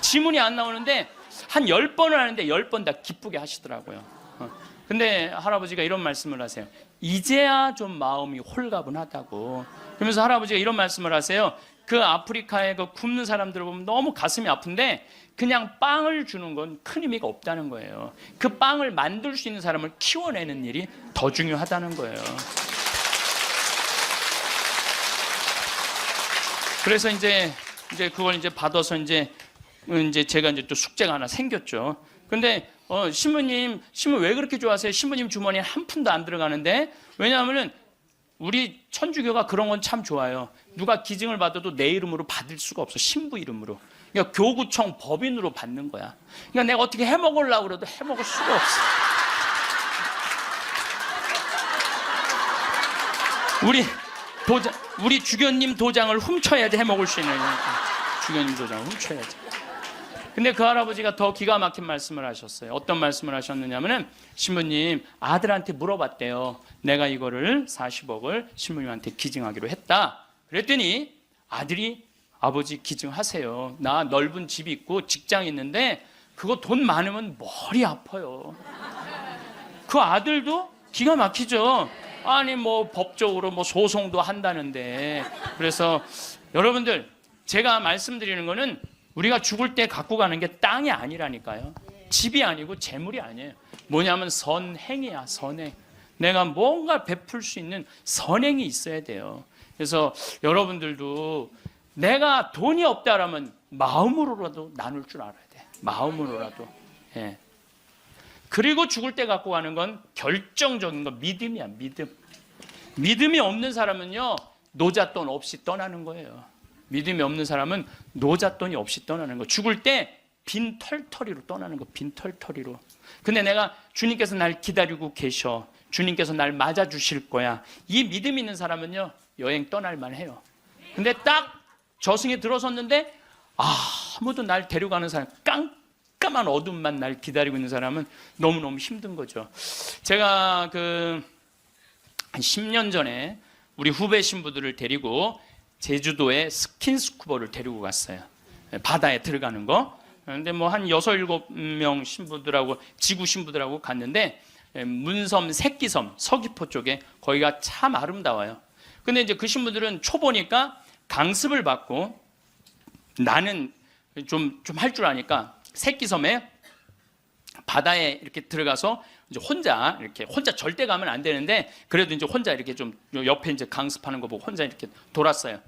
지문이 안 나오는데 한 10번을 하는데 10번 다 기쁘게 하시더라고요. 근데 할아버지가 이런 말씀을 하세요. 이제야 좀 마음이 홀가분하다고. 그러면서 할아버지가 이런 말씀을 하세요. 그 아프리카에 그 굶는 사람들을 보면 너무 가슴이 아픈데 그냥 빵을 주는 건 큰 의미가 없다는 거예요. 그 빵을 만들 수 있는 사람을 키워내는 일이 더 중요하다는 거예요. 그래서 이제 그걸 이제 받아서 이제 제가 이제 또 숙제가 하나 생겼죠. 근데 신부님 왜 그렇게 좋아하세요? 신부님 주머니에 한 푼도 안 들어가는데. 왜냐하면은 우리 천주교가 그런 건 참 좋아요. 누가 기증을 받아도 내 이름으로 받을 수가 없어. 신부 이름으로. 그러니까 교구청 법인으로 받는 거야. 그러니까 내가 어떻게 해먹으려고 그래도 해먹을 수가 없어. 우리 주교님 도장을 훔쳐야지 해먹을 수 있는 거니까. 주교님 도장을 훔쳐야지. 근데 그 할아버지가 더 기가 막힌 말씀을 하셨어요. 어떤 말씀을 하셨느냐면은, 신부님 아들한테 물어봤대요. 내가 이거를 40억을 신부님한테 기증하기로 했다. 그랬더니 아들이, 아버지 기증하세요. 나 넓은 집이 있고 직장이 있는데 그거 돈 많으면 머리 아파요. 그 아들도 기가 막히죠. 아니 뭐 법적으로 뭐 소송도 한다는데. 그래서 여러분들, 제가 말씀드리는 거는 우리가 죽을 때 갖고 가는 게 땅이 아니라니까요. 집이 아니고 재물이 아니에요. 뭐냐면 선행이야. 선행. 내가 뭔가 베풀 수 있는 선행이 있어야 돼요. 그래서 여러분들도 내가 돈이 없다라면 마음으로라도 나눌 줄 알아야 돼. 마음으로라도. 예. 그리고 죽을 때 갖고 가는 건 결정적인 건 믿음이야. 믿음이 없는 사람은요, 노잣돈 없이 떠나는 거예요. 믿음이 없는 사람은 노잣돈이 없이 떠나는 거. 죽을 때 빈 털터리로 떠나는 거. 빈 털터리로. 근데 내가 주님께서 날 기다리고 계셔. 주님께서 날 맞아주실 거야. 이 믿음 있는 사람은요, 여행 떠날만 해요. 근데 딱 저승에 들어섰는데 아무도 날 데려가는 사람, 깜깜한 어둠만 날 기다리고 있는 사람은 너무너무 힘든 거죠. 제가 한 10년 전에 우리 후배 신부들을 데리고 제주도에 스킨스쿠버를 데리고 갔어요. 바다에 들어가는 거. 근데 뭐 한 6, 7명 신부들하고, 지구 신부들하고 갔는데, 문섬, 새끼섬, 서귀포 쪽에, 거기가 참 아름다워요. 근데 이제 그 신부들은 초보니까 강습을 받고, 나는 좀 할 줄 아니까 새끼섬에 바다에 이렇게 들어가서 이제 혼자 절대 가면 안 되는데, 그래도 이제 혼자 이렇게 좀 옆에 이제 강습하는 거 보고 혼자 이렇게 돌았어요.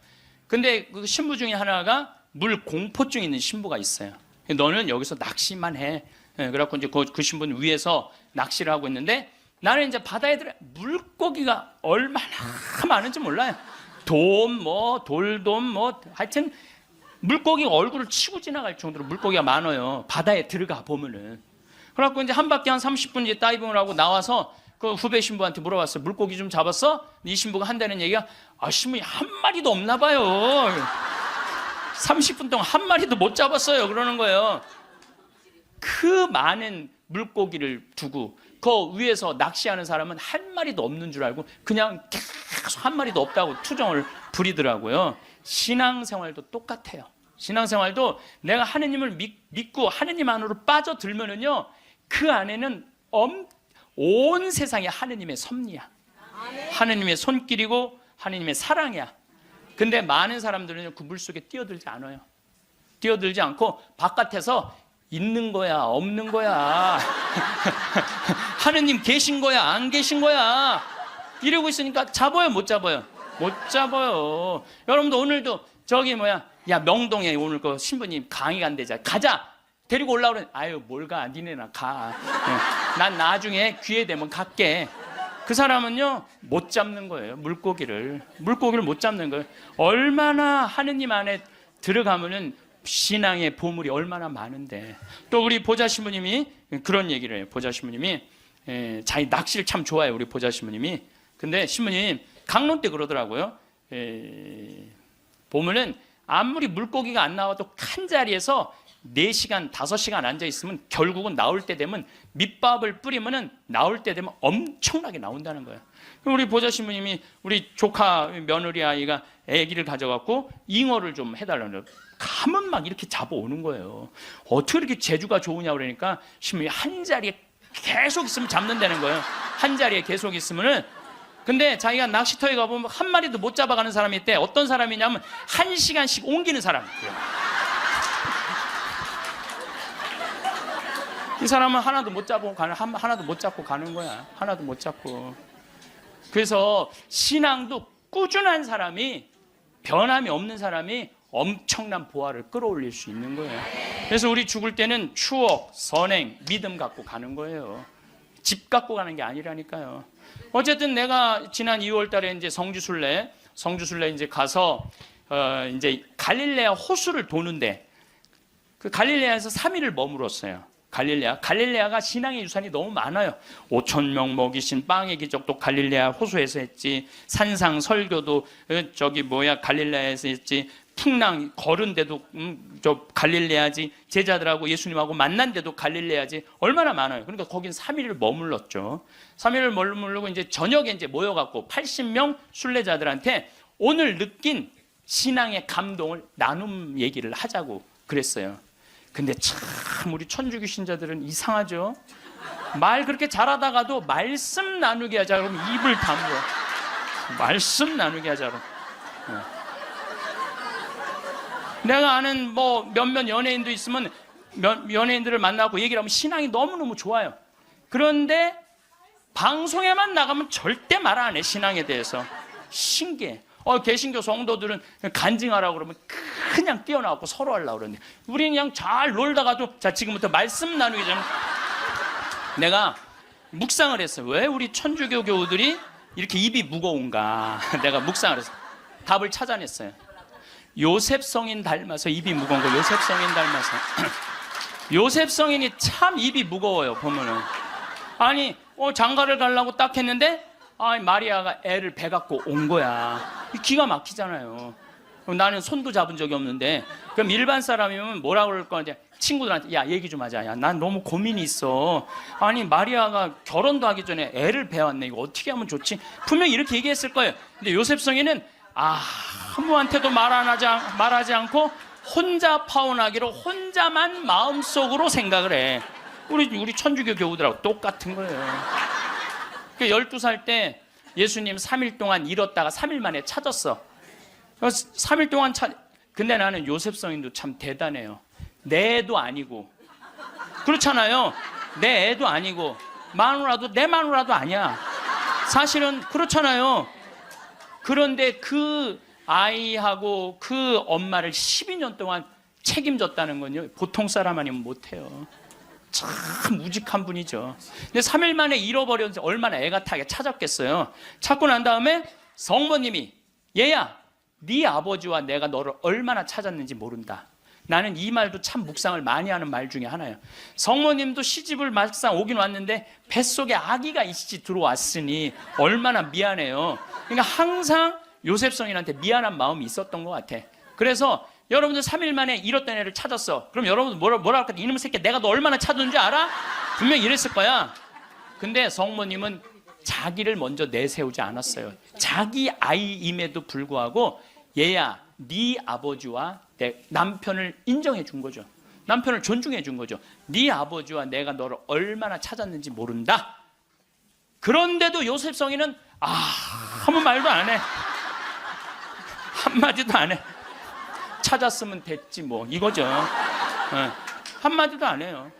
근데 그 신부 중에 하나가 물 공포증 있는 신부가 있어요. 너는 여기서 낚시만 해. 그래갖고 이제 그 신부는 위에서 낚시를 하고 있는데, 나는 이제 바다에 들어 물고기가 얼마나 많은지 몰라요. 돌돔 하여튼 물고기가 얼굴을 치고 지나갈 정도로 물고기가 많아요. 바다에 들어가 보면은. 그래갖고 이제 한 바퀴 한 30분 이제 다이빙을 하고 나와서 그 후배 신부한테 물어봤어요. 물고기 좀 잡았어? 이 신부가 한다는 얘기가, 신부님 한 마리도 없나 봐요. 30분 동안 한 마리도 못 잡았어요. 그러는 거예요. 그 많은 물고기를 두고 그 위에서 낚시하는 사람은 한 마리도 없는 줄 알고 그냥 계속 한 마리도 없다고 투정을 부리더라고요. 신앙생활도 똑같아요. 신앙생활도 내가 하느님을 믿고 하느님 안으로 빠져들면은요, 그 안에는 온 세상이 하느님의 섭리야. 하느님의 손길이고 하느님의 사랑이야. 근데 많은 사람들은 그 물속에 뛰어들지 않아요. 뛰어들지 않고 바깥에서 있는 거야, 없는 거야. 하느님 계신 거야, 안 계신 거야. 이러고 있으니까 잡아요, 못 잡아요? 못 잡아요. 여러분도 오늘도 저기 야 명동에 오늘 그 신부님 강의 간대자, 가자. 데리고 올라오래. 아유 뭘 가, 니네나 가. 난 나중에 기회 되면 갈게. 그 사람은요 못 잡는 거예요. 물고기를 못 잡는 거예요. 얼마나 하느님 안에 들어가면은 신앙의 보물이 얼마나 많은데. 또 우리 보좌 신부님이 그런 얘기를 해요. 보좌 신부님이 자기 낚시를 참 좋아해요. 우리 보좌 신부님이. 근데 신부님 강론 때 그러더라고요. 보면은 아무리 물고기가 안 나와도 한 자리에서 4시간, 5시간 앉아있으면 결국은 나올 때 되면 밑밥을 뿌리면은 나올 때 되면 엄청나게 나온다는 거예요. 우리 보좌 신부님이 우리 조카 며느리 아이가 아기를 가져갖고 잉어를 좀 해달라는 거예요. 가면 막 이렇게 잡아오는 거예요. 어떻게 이렇게 재주가 좋으냐 그러니까 신부님이 한 자리에 계속 있으면 잡는다는 거예요. 한 자리에 계속 있으면은. 근데 자기가 낚시터에 가보면 한 마리도 못 잡아가는 사람이 있대. 어떤 사람이냐면 1시간씩 옮기는 사람. 이 사람은 하나도 못 잡고 가는 거야. 하나도 못 잡고. 그래서 신앙도 꾸준한 사람이, 변함이 없는 사람이 엄청난 보화를 끌어올릴 수 있는 거예요. 그래서 우리 죽을 때는 추억, 선행, 믿음 갖고 가는 거예요. 집 갖고 가는 게 아니라니까요. 어쨌든 내가 지난 2월 달에 이제 성주순례 이제 가서 이제 갈릴레아 호수를 도는데, 그 갈릴레아에서 3일을 머물었어요. 갈릴레아가 신앙의 유산이 너무 많아요. 5,000명 먹이신 빵의 기적도 갈릴레아 호수에서 했지. 산상 설교도 갈릴레아에서 했지. 풍랑 걸은 데도 저 갈릴레아지. 제자들하고 예수님하고 만난 데도 갈릴레아지. 얼마나 많아요. 그러니까 거긴 3일을 머물렀죠. 3일을 머무르고 이제 저녁에 이제 모여갖고 80명 순례자들한테 오늘 느낀 신앙의 감동을 나눔 얘기를 하자고 그랬어요. 근데 참 우리 천주교 신자들은 이상하죠. 말 그렇게 잘하다가도 말씀 나누게 하자 그러면 입을 다물어. 말씀 나누게 하자 그러면. 내가 아는 몇몇 연예인도 있으면 연예인들을 만나고 얘기를 하면 신앙이 너무너무 좋아요. 그런데 방송에만 나가면 절대 말 안 해. 신앙에 대해서. 신기해. 개신교 성도들은 간증하라고 그러면 그냥 뛰어나왔고 서로 하려고 그러는데 우리는 그냥 잘 놀다가도 자 지금부터 말씀 나누기 전에 내가 묵상을 했어요. 왜 우리 천주교 교우들이 이렇게 입이 무거운가. 내가 묵상을 했어요. 답을 찾아냈어요. 요셉 성인 닮아서 입이 무거운 거. 요셉 성인 닮아서. 요셉 성인이 참 입이 무거워요. 보면은 아니 장가를 가려고 딱 했는데 마리아가 애를 배 갖고 온 거야. 기가 막히잖아요. 나는 손도 잡은 적이 없는데. 그럼 일반 사람이면 뭐라 그럴 거냐. 친구들한테 야 얘기 좀 하자. 야, 난 너무 고민이 있어. 아니 마리아가 결혼도 하기 전에 애를 배웠네. 이거 어떻게 하면 좋지? 분명히 이렇게 얘기했을 거예요. 근데 요셉 성인은 아무한테도 말하지 않고 혼자 파혼하기로 혼자만 마음속으로 생각을 해. 우리 천주교 교우들하고 똑같은 거예요. 12살 때 예수님 3일 동안 잃었다가 3일 만에 찾았어. 3일 동안 근데 나는 요셉 성인도 참 대단해요. 내 애도 아니고. 그렇잖아요. 내 애도 아니고 내 마누라도 아니야. 사실은 그렇잖아요. 그런데 그 아이하고 그 엄마를 12년 동안 책임졌다는 건요. 보통 사람 아니면 못해요. 참 우직한 분이죠. 근데 3일 만에 잃어버렸는데 얼마나 애가 타게 찾았겠어요. 찾고 난 다음에 성모님이 얘야 네 아버지와 내가 너를 얼마나 찾았는지 모른다. 나는 이 말도 참 묵상을 많이 하는 말 중에 하나예요. 성모님도 시집을 막상 오긴 왔는데 뱃속에 아기가 이씨 들어왔으니 얼마나 미안해요. 그러니까 항상 요셉 성인한테 미안한 마음이 있었던 것 같아. 그래서 여러분들 3일 만에 잃었던 애를 찾았어. 그럼 여러분들 뭐라 할까? 이놈의 새끼 내가 너 얼마나 찾았는지 알아? 분명히 이랬을 거야. 근데 성모님은 자기를 먼저 내세우지 않았어요. 자기 아이임에도 불구하고 얘야 네 아버지와 내 남편을 인정해 준 거죠. 남편을 존중해 준 거죠. 네 아버지와 내가 너를 얼마나 찾았는지 모른다. 그런데도 요셉 성인은 아무 말도 안 해. 한마디도 안 해. 찾았으면 됐지 뭐 이거죠. 한마디도 안 해요.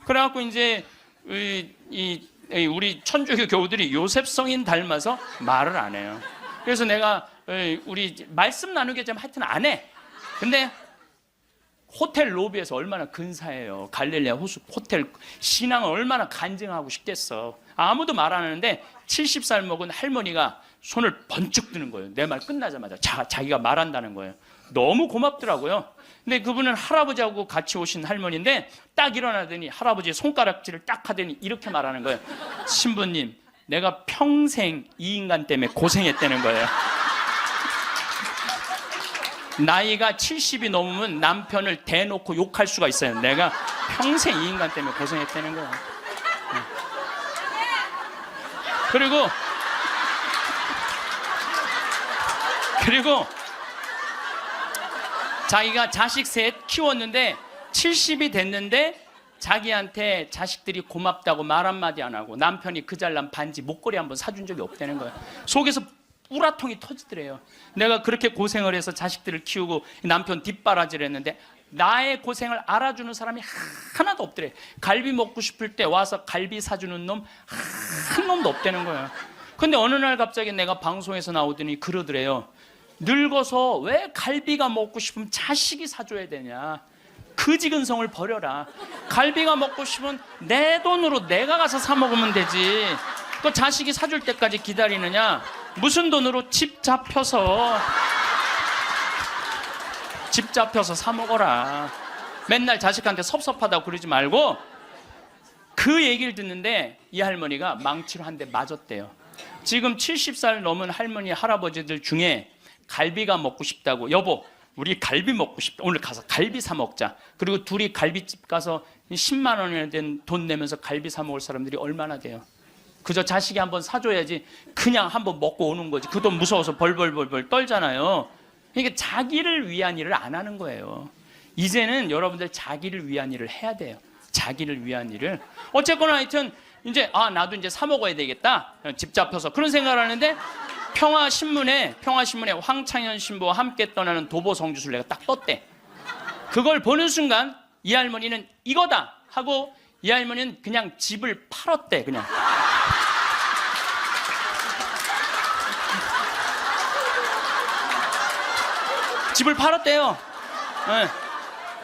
그래갖고 이제 이 우리 천주교 교우들이 요셉 성인 닮아서 말을 안 해요. 그래서 내가 우리 말씀 나누게 좀 하여튼 안 해. 근데 호텔 로비에서 얼마나 근사해요. 갈릴레아 호텔 신앙을 얼마나 간증하고 싶겠어. 아무도 말 안 하는데 70살 먹은 할머니가 손을 번쩍 드는 거예요. 내 말 끝나자마자 자기가 말한다는 거예요. 너무 고맙더라고요. 근데 그분은 할아버지하고 같이 오신 할머니인데 딱 일어나더니 할아버지의 손가락질을 딱 하더니 이렇게 말하는 거예요. 신부님, 내가 평생 이 인간 때문에 고생했다는 거예요. 나이가 70이 넘으면 남편을 대놓고 욕할 수가 있어요. 내가 평생 이 인간 때문에 고생했다는 거예요. 그리고 자기가 자식 셋 키웠는데 70이 됐는데 자기한테 자식들이 고맙다고 말 한마디 안 하고 남편이 그 잘난 반지 목걸이 한번 사준 적이 없다는 거예요. 속에서 우라통이 터지더래요. 내가 그렇게 고생을 해서 자식들을 키우고 남편 뒷바라지를 했는데 나의 고생을 알아주는 사람이 하나도 없더래. 갈비 먹고 싶을 때 와서 갈비 사주는 놈 한 놈도 없다는 거예요. 근데 어느 날 갑자기 내가 방송에서 나오더니 그러더래요. 늙어서 왜 갈비가 먹고 싶으면 자식이 사줘야 되냐. 그지근성을 버려라. 갈비가 먹고 싶으면 내 돈으로 내가 가서 사 먹으면 되지. 그 자식이 사줄 때까지 기다리느냐. 무슨 돈으로 집 잡혀서 사 먹어라. 맨날 자식한테 섭섭하다고 그러지 말고. 그 얘기를 듣는데 이 할머니가 망치로 한 대 맞았대요. 지금 70살 넘은 할머니 할아버지들 중에 갈비가 먹고 싶다고, 여보 우리 갈비 먹고 싶다, 오늘 가서 갈비 사 먹자. 그리고 둘이 갈비집 가서 10만 원이나 된 돈 내면서 갈비 사 먹을 사람들이 얼마나 돼요. 그저 자식이 한번 사줘야지 그냥 한번 먹고 오는 거지. 그 돈 무서워서 벌벌벌벌 떨잖아요. 그러니까 자기를 위한 일을 안 하는 거예요. 이제는 여러분들 자기를 위한 일을 해야 돼요. 자기를 위한 일을. 어쨌거나 하여튼 이제 나도 이제 사 먹어야 되겠다. 집 잡혀서 그런 생각을 하는데 평화신문에 황창현 신부와 함께 떠나는 도보 성주순례가 딱 떴대. 그걸 보는 순간 이 할머니는 이거다 하고 이 할머니는 그냥 집을 팔았대. 그냥 집을 팔았대요. 네.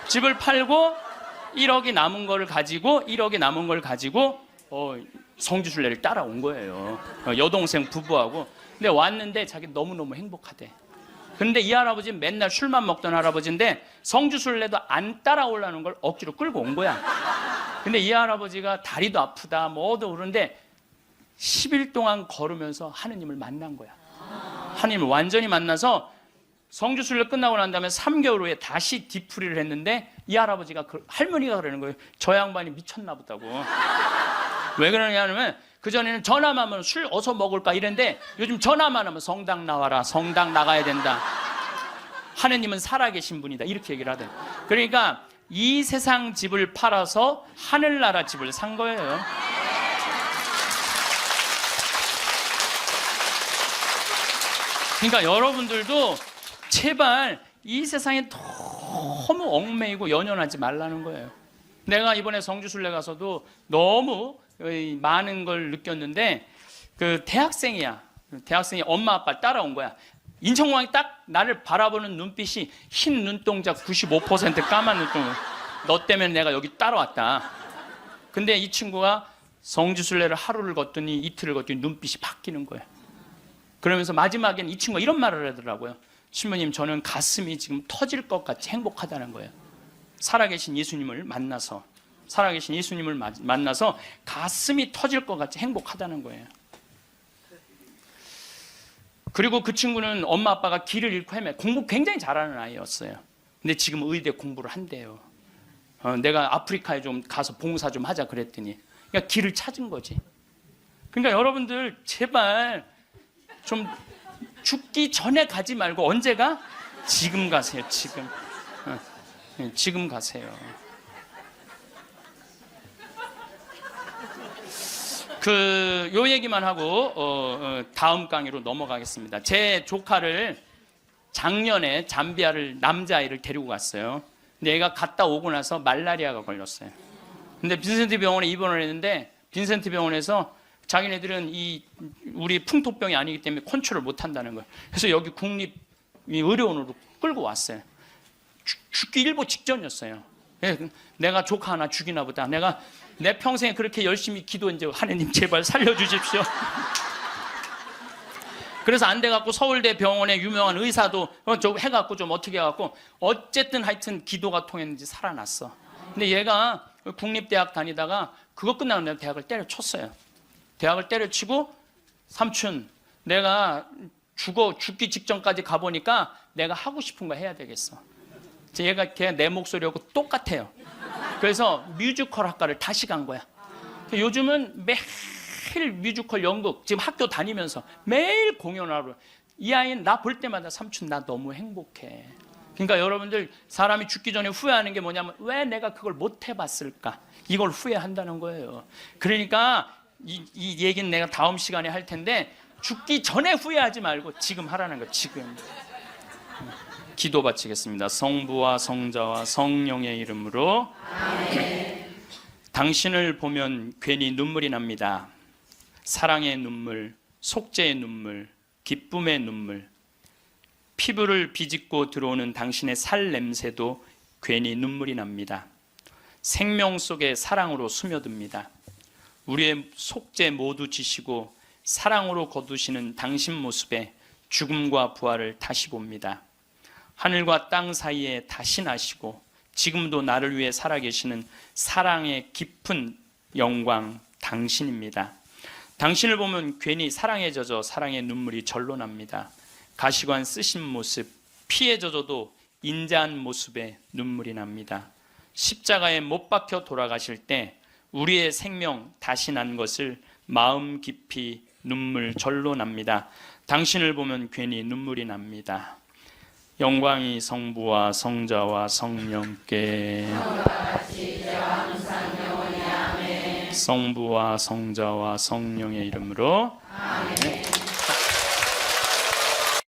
집을 팔고 1억이 남은 걸 가지고 성주순례를 따라온 거예요. 여동생 부부하고. 근데 왔는데 자기 너무너무 행복하대. 그런데 이 할아버지는 맨날 술만 먹던 할아버지인데 성주순례도 안 따라오려는 걸 억지로 끌고 온 거야. 근데 이 할아버지가 다리도 아프다 뭐도 그러는데 10일 동안 걸으면서 하느님을 만난 거야. 하느님을 완전히 만나서 성주순례 끝나고 난 다음에 3개월 후에 다시 뒤풀이를 했는데 이 할아버지가 할머니가 그러는 거예요. 저 양반이 미쳤나 보다고. 왜 그러냐면 그전에는 전화만 하면 술 어서 먹을까 이랬는데 요즘 전화만 하면 성당 나와라, 성당 나가야 된다, 하느님은 살아계신 분이다, 이렇게 얘기를 하대. 그러니까 이 세상 집을 팔아서 하늘나라 집을 산 거예요. 그러니까 여러분들도 제발 이 세상에 너무 얽매이고 연연하지 말라는 거예요. 내가 이번에 성주순례 가서도 너무 많은 걸 느꼈는데 그 대학생이 엄마 아빠를 따라온 거야. 인천공항이 딱 나를 바라보는 눈빛이 흰 눈동자 95% 까만 눈동자. 너 때문에 내가 여기 따라왔다. 근데 이 친구가 성주순례를 하루를 걷더니 이틀을 걷더니 눈빛이 바뀌는 거예요. 그러면서 마지막엔 이 친구가 이런 말을 하더라고요. 신부님, 저는 가슴이 지금 터질 것 같이 행복하다는 거예요. 살아계신 예수님을 만나서 가슴이 터질 것 같이 행복하다는 거예요. 그리고 그 친구는 엄마 아빠가 길을 잃고 공부 굉장히 잘하는 아이였어요. 근데 지금 의대 공부를 한대요. 내가 아프리카에 좀 가서 봉사 좀 하자 그랬더니 그러니까 길을 찾은 거지. 그러니까 여러분들 제발 좀 죽기 전에 가지 말고 언제 가? 지금 가세요. 지금 가세요. 요 얘기만 하고 다음 강의로 넘어가겠습니다. 제 조카를 작년에 잠비아를 남자아이를 데리고 갔어요. 근데 얘가 갔다 오고 나서 말라리아가 걸렸어요. 근데 빈센트 병원에 입원을 했는데 빈센트 병원에서 자기네들은 우리 풍토병이 아니기 때문에 컨트롤 못 한다는 거예요. 그래서 여기 국립 의료원으로 끌고 왔어요. 죽기 일보 직전이었어요. 내가 조카 하나 죽이나 보다. 내가 내 평생에 그렇게 열심히 기도했는데 하나님 제발 살려주십시오. 그래서 안 돼갖고 서울대 병원에 유명한 의사도 좀 해갖고 좀 어떻게 해갖고 어쨌든 하여튼 기도가 통했는지 살아났어. 근데 얘가 국립대학 다니다가 그거 끝나고 내가 대학을 때려쳤어요. 대학을 때려치고 삼촌 내가 죽기 직전까지 가보니까 내가 하고 싶은 거 해야 되겠어. 얘가 걔 내 목소리하고 똑같아요. 그래서 뮤지컬 학과를 다시 간 거야. 요즘은 매일 뮤지컬 연극 지금 학교 다니면서 매일 공연하러 이 아이는 나 볼 때마다 삼촌 나 너무 행복해. 그러니까 여러분들 사람이 죽기 전에 후회하는 게 뭐냐면 왜 내가 그걸 못 해봤을까 이걸 후회한다는 거예요. 그러니까 이 얘기는 내가 다음 시간에 할 텐데 죽기 전에 후회하지 말고 지금 하라는 거. 지금 기도 바치겠습니다. 성부와 성자와 성령의 이름으로 아멘. 당신을 보면 괜히 눈물이 납니다. 사랑의 눈물, 속죄의 눈물, 기쁨의 눈물, 피부를 비집고 들어오는 당신의 살 냄새도 괜히 눈물이 납니다. 생명 속에 사랑으로 스며듭니다. 우리의 속죄 모두 지시고 사랑으로 거두시는 당신 모습에 죽음과 부활을 다시 봅니다. 하늘과 땅 사이에 다시 나시고 지금도 나를 위해 살아계시는 사랑의 깊은 영광 당신입니다. 당신을 보면 괜히 사랑에 젖어 사랑의 눈물이 절로 납니다. 가시관 쓰신 모습, 피에 젖어도 인자한 모습에 눈물이 납니다. 십자가에 못 박혀 돌아가실 때 우리의 생명 다시 난 것을 마음 깊이 눈물 절로 납니다. 당신을 보면 괜히 눈물이 납니다. 영광이 성부와 성자와 성령께 성부와 성자와 성령의 이름으로 아멘.